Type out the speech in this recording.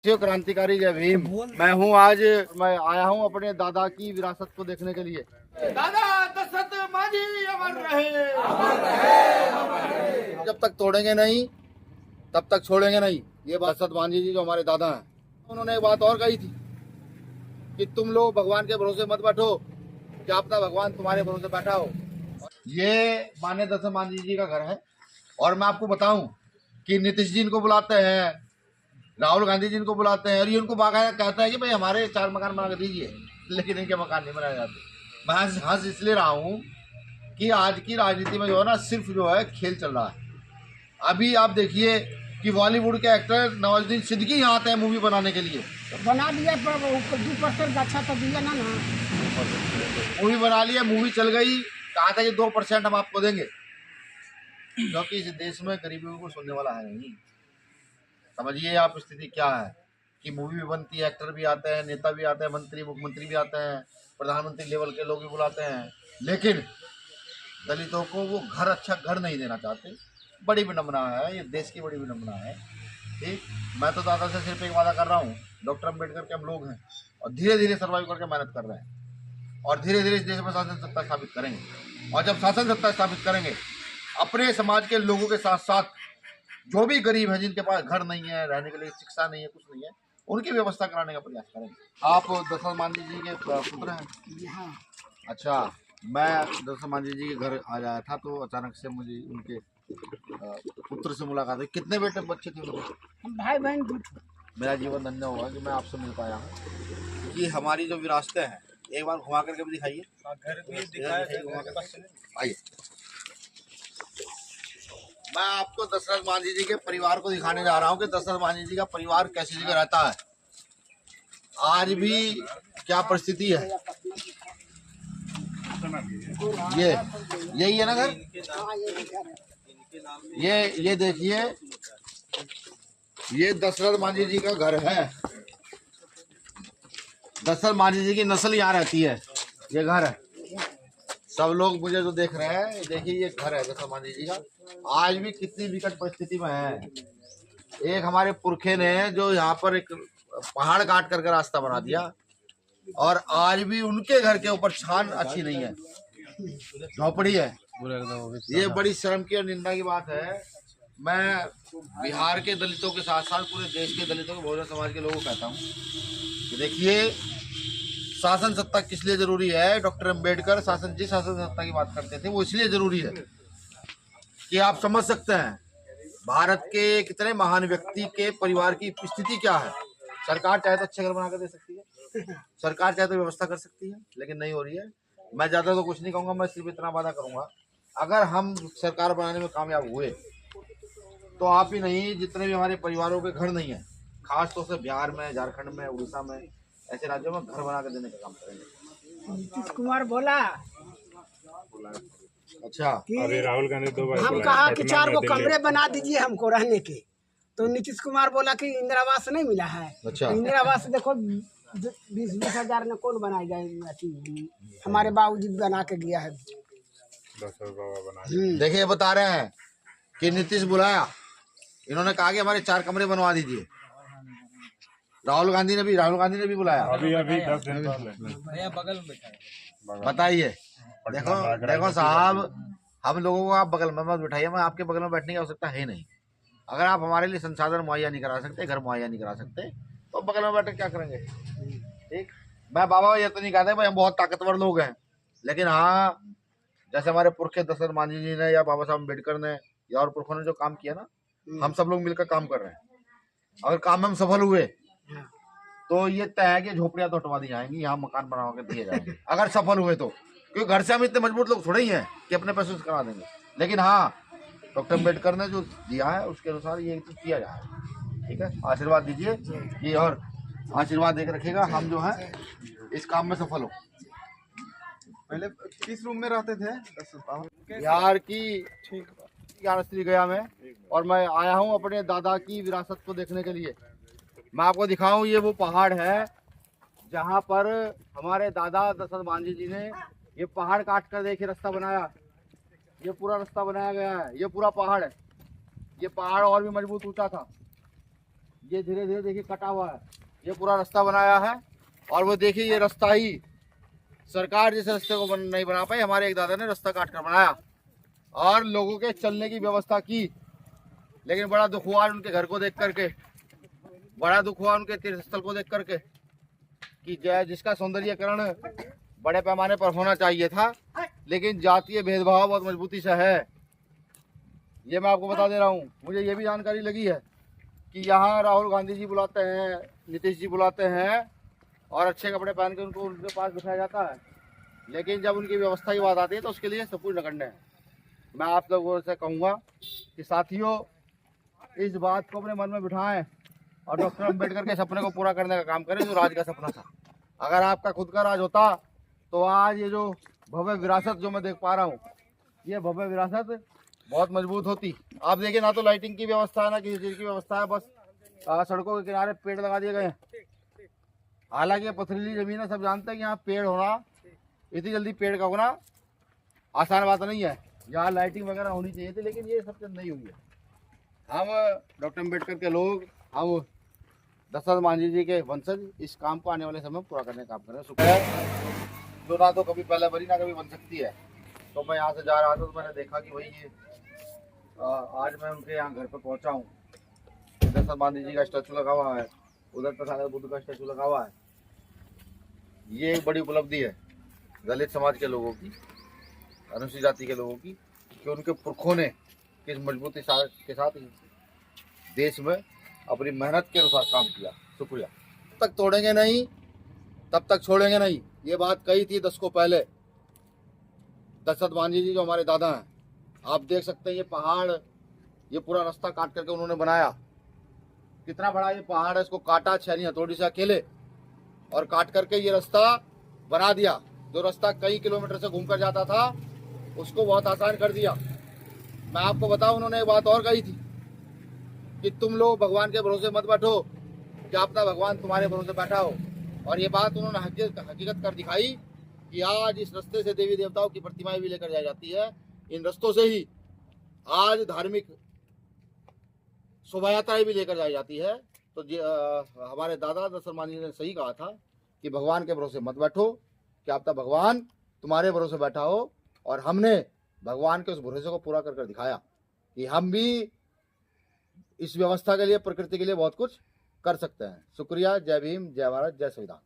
क्रांतिकारी जय भीम। मैं आया हूँ अपने दादा की विरासत को देखने के लिए। दादा दशरथ मांझी अमर रहे, अमर रहे, अमर रहे। जब तक तोड़ेंगे नहीं तब तक छोड़ेंगे नहीं। ये बात दशरथ मांझी जी जो हमारे दादा हैं, उन्होंने एक बात और कही थी कि तुम लोग भगवान के भरोसे मत बैठो, क्या अपना भगवान तुम्हारे भरोसे बैठा हो। ये माननीय दशरथ मांझी जी का घर है। और मैं आपको बताऊं कि नीतीश जी इनको बुलाते हैं, राहुल गांधी जी इनको बुलाते हैं और ये उनको बाकायदा कहता है कि भाई हमारे 4 मकान बना के दीजिए, लेकिन इनके मकान नहीं बनाए जाते। मैं हंस इसलिए रहा हूँ कि आज की राजनीति में जो है ना, सिर्फ जो है खेल चल रहा है। अभी आप देखिए कि बॉलीवुड के एक्टर नवाजुद्दीन सिद्दीकी यहाँ आते हैं मूवी बनाने के लिए। बना दिया पर 2% अच्छा तो दिया ना मूवी बना लिया, मूवी चल गई, कहा था कि 2% हम आपको देंगे, क्योंकि इस देश में गरीबों को सुनने वाला है नहीं। समझिए आप स्थिति क्या है कि मूवी भी बनती है, एक्टर भी आते हैं, नेता भी आते हैं, मंत्री मुख्यमंत्री भी आते हैं, प्रधानमंत्री लेवल के लोग भी बुलाते हैं, लेकिन दलितों को वो अच्छा घर नहीं देना चाहते। बड़ी विडम्बना है, ये देश की बड़ी विडम्बना है। ठीक, मैं तो दादा से सिर्फ एक वादा कर रहा हूँ, डॉक्टर अम्बेडकर के हम लोग हैं और धीरे धीरे सर्वाइव करके मेहनत कर रहे हैं और धीरे धीरे इस देश में शासन सत्ता स्थापित करेंगे। और जब शासन सत्ता स्थापित करेंगे, अपने समाज के लोगों के साथ साथ जो भी गरीब है, जिनके पास घर नहीं है, रहने के लिए शिक्षा नहीं है, कुछ नहीं है, उनकी व्यवस्था कराने का प्रयास करेंगे। आप दशरथ मांझी जी के पुत्र हैं? अच्छा, मैं दशरथ मांझी जी के घर आ जाया था तो अचानक से मुझे उनके पुत्र से मुलाकात हुई। कितने बेटे बच्चे थे उनके? भाई बहन। मेरा जीवन धन्य हुआ कि मैं आपसे मिल पाया हूँ। कि हमारी जो विरासतें हैं, एक बार घुमा करके भी दिखाइए। घर भी दिखाइए, आइए। मैं आपको दशरथ मांझी जी के परिवार को दिखाने जा रहा हूँ कि दशरथ मांझी जी का परिवार कैसी जगह रहता है, आज भी क्या परिस्थिति है। ये यही है ना घर? ये देखिए, ये दशरथ मांझी जी का घर है। दशरथ मांझी जी की नस्ल यहाँ रहती है। ये घर है। सब लोग मुझे जो देख रहे हैं, देखिए ये घर है दशरथ मांझी जी का। आज भी कितनी विकट परिस्थिति में है। एक हमारे पुरखे ने जो यहाँ पर एक पहाड़ काट करके रास्ता बना दिया और आज भी उनके घर के ऊपर छान अच्छी नहीं है, झोपड़ी है। ये बड़ी शर्म की और निंदा की बात है। मैं बिहार के दलितों के साथ साथ पूरे देश के दलितों के बहुजन समाज के लोगों को कहता हूँ कि देखिए, शासन सत्ता किस लिए जरूरी है। डॉक्टर अम्बेडकर शासन सत्ता की बात करते थे, वो इसलिए जरूरी है कि आप समझ सकते हैं भारत के कितने महान व्यक्ति के परिवार की स्थिति क्या है। सरकार चाहे तो अच्छे घर बना कर दे सकती है, सरकार चाहे तो व्यवस्था कर सकती है, लेकिन नहीं हो रही है। मैं ज्यादा तो कुछ नहीं कहूंगा, मैं सिर्फ इतना वादा करूंगा, अगर हम सरकार बनाने में कामयाब हुए तो आप ही नहीं, जितने भी हमारे परिवारों के घर नहीं है, खास तौर से बिहार में, झारखंड में, उड़ीसा में, ऐसे राज्यों में घर बना कर देने का काम करेंगे। नीतीश कुमार बोला अच्छा, अभी राहुल गांधी 2 बार हम कहा कि 4 गो कमरे बना दीजिए हमको रहने के, तो नीतीश कुमार बोला कि इंदिरा आवास नहीं मिला है। अच्छा, तो इंदिरा आवास देखो 20-20 हजार में कौन बनाई जाए, हमारे बाबूजी बना के गया है। देखिए बता रहे हैं कि नीतीश बुलाया, इन्होंने कहा कि हमारे 4 कमरे बनवा दीजिए। राहुल गांधी ने भी बुलाया अभी 10 दिन पहले बगल में। बताइए, देखो साहब, हम लोगों को आप बगल में मत बिठाइए। मैं आपके बगल में बैठने की आवश्यकता है नहीं। अगर आप हमारे लिए संसाधन मुहैया नहीं करा सकते, घर मुहैया नहीं करा सकते, तो बगल में बैठ क्या करेंगे। ठीक, मैं बाबा ये तो नहीं कहते भाई हम बहुत ताकतवर लोग हैं, लेकिन हाँ, जैसे हमारे पुरखे दशरथ मांझी जी ने या बाबा साहब अम्बेडकर ने या और पुरखों ने जो काम किया ना, हम सब लोग मिलकर काम कर रहे हैं। अगर काम में हम सफल हुए तो ये तय है कि झोपड़ियां तो हटवा दी जाएंगी, यहाँ मकान बना के दिए जाएंगे अगर सफल हुए तो, क्योंकि घर से हम इतने मजबूत लोग थोड़े ही हैं कि अपने पैसे से करा देंगे। लेकिन हाँ, डॉक्टर अम्बेडकर ने जो दिया है उसके अनुसार ये किया जाए। ठीक है, आशीर्वाद दीजिए कि, और आशीर्वाद देकर रखिएगा, हम जो है इस काम में सफल हो। पहले किस रूम में रहते थे? बिहार की ज्ञानश्री गया में, और मैं आया हूँ अपने दादा की विरासत को देखने के लिए। मैं आपको दिखाऊं, ये वो पहाड़ है जहाँ पर हमारे दादा दशरथ मांझी जी ने ये पहाड़ काट कर देखिए रास्ता बनाया। ये पूरा रास्ता बनाया गया है, ये पूरा पहाड़ है। ये पहाड़ और भी मजबूत ऊंचा था। ये धीरे धीरे देखिए कटा हुआ है, ये पूरा रास्ता बनाया है। और वो देखिए ये रास्ता ही सरकार जिस रास्ते को नहीं बना पाई, हमारे एक दादा ने रास्ता काट कर बनाया और लोगों के चलने की व्यवस्था की। लेकिन बड़ा दुख हुआ उनके घर को देख करके, बड़ा दुख हुआ उनके तीर्थ स्थल को देख करके कि जिसका सौंदर्यीकरण बड़े पैमाने पर होना चाहिए था, लेकिन जातीय भेदभाव बहुत मजबूती से है। ये मैं आपको बता दे रहा हूँ। मुझे ये भी जानकारी लगी है कि यहाँ राहुल गांधी जी बुलाते हैं, नीतीश जी बुलाते हैं और अच्छे कपड़े पहन के उनको उनके पास बिठाया जाता है, लेकिन जब उनकी व्यवस्था की बात आती है तो उसके लिए सब कुछ नगण्य है। मैं आप लोगों से कहूँगा कि साथियों, इस बात को अपने मन में बिठाएं और डॉक्टर अम्बेडकर के सपने को पूरा करने का काम करें, जो राज का सपना था। अगर आपका खुद का राज होता तो आज ये जो भव्य विरासत जो मैं देख पा रहा हूँ, ये भव्य विरासत बहुत मजबूत होती। आप देखिए, ना तो लाइटिंग की व्यवस्था है, ना किसी चीज़ की व्यवस्था है, बस सड़कों के किनारे पेड़ लगा दिए गए हैं। हालांकि ये पथरीली ज़मीन है, सब जानते हैं कि यहाँ पेड़ होना, इतनी जल्दी पेड़ का होना आसान बात नहीं है। यहाँ लाइटिंग वगैरह होनी चाहिए थी, लेकिन ये सब चीज़ नहीं हुई है। हम डॉक्टर अम्बेडकर के लोग, हम दशरथ मांझी जी के वंशज इस काम को आने वाले समय में पूरा करने का काम कर रहे हैं। जो ना तो कभी पहले बनी, ना कभी बन सकती है। तो मैं यहाँ से जा रहा था तो मैंने देखा कि भाई ये आज मैं उनके यहाँ घर पे पहुँचा हूँ। दशरथ मांझी जी का स्टैचू लगा हुआ है, उधर तथागत बुद्ध का स्टैचू लगा हुआ है। ये एक बड़ी उपलब्धि है दलित समाज के लोगों की, अनुसूचित जाति के लोगों की, कि उनके पुरखों ने किस मजबूती के साथ देश में अपनी मेहनत के अनुसार काम किया। शुक्रिया। तब तक तोड़ेंगे नहीं, तब तक छोड़ेंगे नहीं। ये बात कही थी दशकों पहले दशरथ मांझी जी, जो हमारे दादा हैं। आप देख सकते हैं ये पहाड़, ये पूरा रास्ता काट करके उन्होंने बनाया। कितना बड़ा ये पहाड़ है, इसको काटा छेनी हथौड़ी से अकेले और काट करके ये रास्ता बना दिया। जो रास्ता कई किलोमीटर से घूमकर जाता था उसको बहुत आसान कर दिया। मैं आपको बताऊं, उन्होंने एक बात और कही थी कि तुम लोग भगवान के भरोसे मत बैठो, क्या अपना भगवान तुम्हारे भरोसे बैठा हो। और ये बात उन्होंने हकीकत कर दिखाई कि आज इस रास्ते से देवी देवताओं की प्रतिमाएं भी लेकर जाई जाती है। इन रास्तों से ही आज धार्मिक शोभा यात्राएं भी लेकर जाई जाती है। तो हमारे दादा दशरथ मांझी ने सही कहा था कि भगवान के भरोसे मत बैठो, क्या अपना भगवान तुम्हारे भरोसे बैठा हो। और हमने भगवान के उस भरोसे को पूरा कर दिखाया कि हम भी इस व्यवस्था के लिए, प्रकृति के लिए बहुत कुछ कर सकते हैं। शुक्रिया। जय भीम, जय भारत, जय संविधान।